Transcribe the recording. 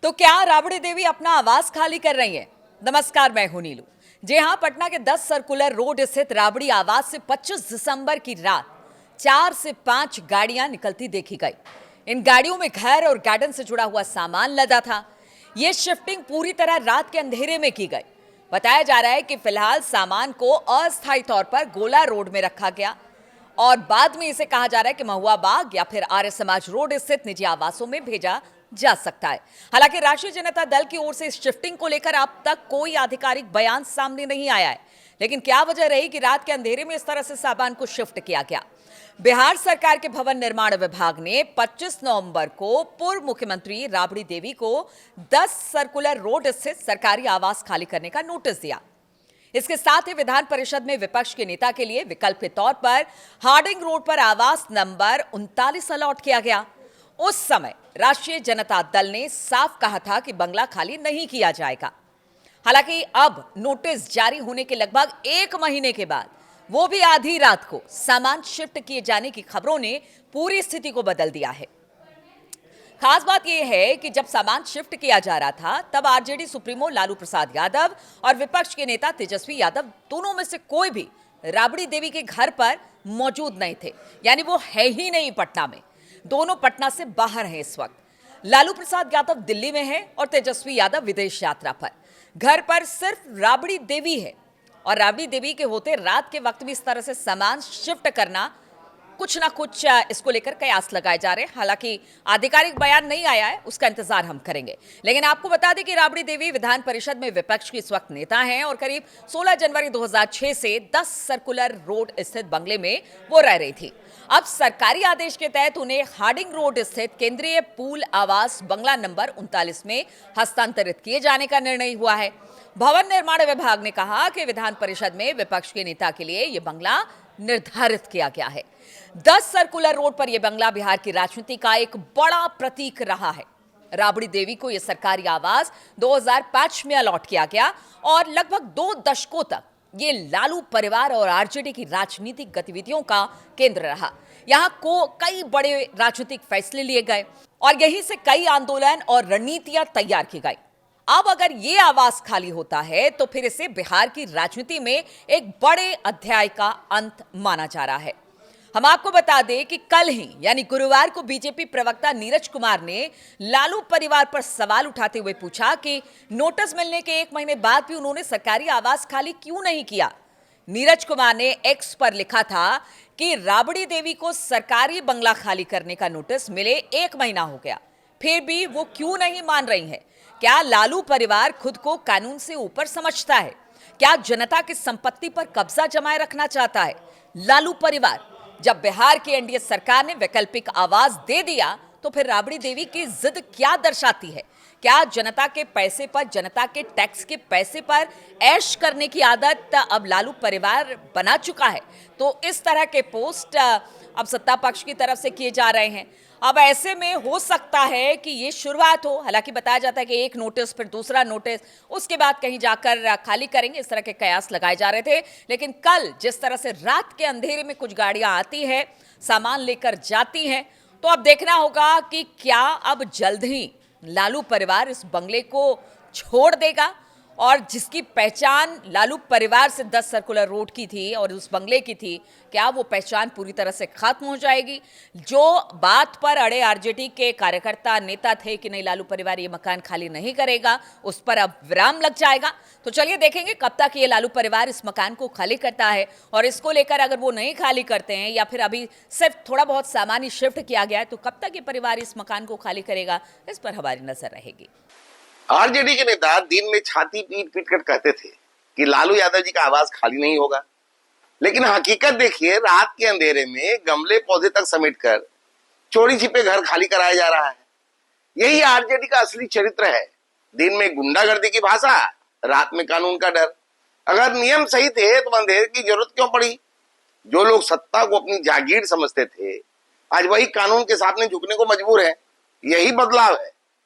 तो क्या राबड़ी देवी अपना आवास खाली कर रही हैं? नमस्कार, मैं हूं नीलू। जी हां, पटना के 10 सर्कुलर रोड स्थित राबड़ी आवास से 25 दिसंबर की रात 4 से 5 गाड़ियां निकलती देखी गई। इन गाड़ियों में घर और गार्डन से जुड़ा हुआ सामान लदा था। यह शिफ्टिंग पूरी तरह रात के अंधेरे में की गई। बताया जा रहा है कि फिलहाल सामान को अस्थायी तौर पर गोला रोड में रखा गया और बाद में इसे कहा जा रहा है कि महुआ बाग या फिर आर्य समाज रोड स्थित निजी आवासों में भेजा जा सकता है। हालांकि राष्ट्रीय जनता दल की ओर से इस शिफ्टिंग को लेकर अब तक कोई आधिकारिक बयान सामने नहीं आया है। लेकिन क्या वजह रही कि रात के अंधेरे में इस तरह से सामान को शिफ्ट किया गया? बिहार सरकार के भवन निर्माण विभाग ने 25 नवंबर को पूर्व मुख्यमंत्री राबड़ी देवी को 10 सर्कुलर रोड स्थित सरकारी आवास खाली करने का नोटिस दिया। इसके साथ ही विधान परिषद में विपक्ष के नेता के लिए विकल्प के तौर पर हार्डिंग रोड पर आवास नंबर 39 अलॉट किया गया। उस समय राष्ट्रीय जनता दल ने साफ कहा था कि बंगला खाली नहीं किया जाएगा। हालांकि अब नोटिस जारी होने के लगभग 1 महीने के बाद, वो भी आधी रात को, सामान शिफ्ट किए जाने की खबरों ने पूरी स्थिति को बदल दिया है। खास बात यह है कि जब सामान शिफ्ट किया जा रहा था तब आरजेडी सुप्रीमो लालू प्रसाद यादव और विपक्ष के नेता तेजस्वी यादव दोनों में से कोई भी राबड़ी देवी के घर पर मौजूद नहीं थे। यानी वो है ही नहीं पटना में। दोनों पटना से बाहर हैं इस वक्त। लालू प्रसाद यादव दिल्ली में है और तेजस्वी यादव विदेश यात्रा पर। घर पर सिर्फ राबड़ी देवी है और राबड़ी देवी के होते रात के वक्त भी इस तरह से सामान शिफ्ट करना, कुछ ना कुछ इसको लेकर कयास लगाए जा रहे हैं। हालांकि आधिकारिक बयान नहीं आया है, उसका इंतजार हम करेंगे। लेकिन आपको बता दें कि राबड़ी देवी विधान परिषद में विपक्ष की इस वक्त नेता हैं और करीब 16 जनवरी 2006 से 10 सर्कुलर रोड स्थित बंगले में वो रह रही थी। अब सरकारी आदेश के तहत उन्हें हार्डिंग रोड स्थित केंद्रीय पूल आवास बंगला नंबर 39 में हस्तांतरित किए जाने का निर्णय हुआ है। भवन निर्माण विभाग ने कहा कि विधान परिषद में विपक्ष के नेता के लिए यह बंगला निर्धारित किया गया है। 10 सर्कुलर रोड पर यह बंगला बिहार की राजनीति का एक बड़ा प्रतीक रहा है। राबड़ी देवी को यह सरकारी आवास 2005 में अलॉट किया गया और लगभग 2 दशकों तक ये लालू परिवार और आरजेडी की राजनीतिक गतिविधियों का केंद्र रहा। यहां को कई बड़े राजनीतिक फैसले लिए गए और यहीं से कई आंदोलन और रणनीतियां तैयार की गई। अब अगर ये आवास खाली होता है तो फिर इसे बिहार की राजनीति में एक बड़े अध्याय का अंत माना जा रहा है। हम आपको बता दें कि कल ही यानी गुरुवार को बीजेपी प्रवक्ता नीरज कुमार ने लालू परिवार पर सवाल उठाते हुए पूछा कि नोटिस मिलने के 1 महीने बाद भी उन्होंने सरकारी आवास खाली क्यों नहीं किया। नीरज कुमार ने एक्स पर लिखा था कि राबड़ी देवी को सरकारी बंगला खाली करने का नोटिस मिले 1 महीना हो गया, फिर भी वो क्यों नहीं मान रही है। क्या लालू परिवार खुद को कानून से ऊपर समझता है? क्या जनता की संपत्ति पर कब्जा जमाए रखना चाहता है लालू परिवार? जब बिहार की एनडीए सरकार ने वैकल्पिक आवास दे दिया तो फिर राबड़ी देवी की जिद क्या दर्शाती है? क्या जनता के पैसे पर, जनता के टैक्स के पैसे पर ऐश करने की आदत अब लालू परिवार बना चुका है? तो इस तरह के पोस्ट अब सत्ता पक्ष की तरफ से किए जा रहे हैं। अब ऐसे में हो सकता है कि ये शुरुआत हो। हालांकि बताया जाता है कि एक नोटिस, फिर दूसरा नोटिस, उसके बाद कहीं जाकर खाली करेंगे, इस तरह के कयास लगाए जा रहे थे। लेकिन कल जिस तरह से रात के अंधेरे में कुछ गाड़ियां आती हैं, सामान लेकर जाती हैं, तो अब देखना होगा कि क्या अब जल्द ही लालू परिवार इस बंगले को छोड़ देगा और जिसकी पहचान लालू परिवार से 10 सर्कुलर रोड की थी और उस बंगले की थी, क्या वो पहचान पूरी तरह से खत्म हो जाएगी? जो बात पर अड़े आरजेडी के कार्यकर्ता नेता थे कि नहीं लालू परिवार ये मकान खाली नहीं करेगा, उस पर अब विराम लग जाएगा। तो चलिए देखेंगे कब तक ये लालू परिवार इस मकान को खाली करता है और इसको लेकर अगर वो नहीं खाली करते हैं या फिर अभी सिर्फ थोड़ा बहुत सामान ही शिफ्ट किया गया है, तो कब तक ये परिवार इस मकान को खाली करेगा, इस पर हमारी नजर रहेगी। आरजेडी के नेता दिन में छाती पीट पीट कर कहते थे कि लालू यादव जी का आवास खाली नहीं होगा, लेकिन हकीकत देखिए, रात के अंधेरे में गमले पौधे तक समेटकर चोरी छिपे घर खाली कराया जा रहा है। यही आरजेडी का असली चरित्र है। दिन में गुंडागर्दी की भाषा, रात में कानून का डर। अगर नियम सही थे तो अंधेरे की जरूरत क्यों पड़ी? जो लोग सत्ता को अपनी जागीर समझते थे, आज वही कानून के सामने झुकने को मजबूर है। यही बदलाव है।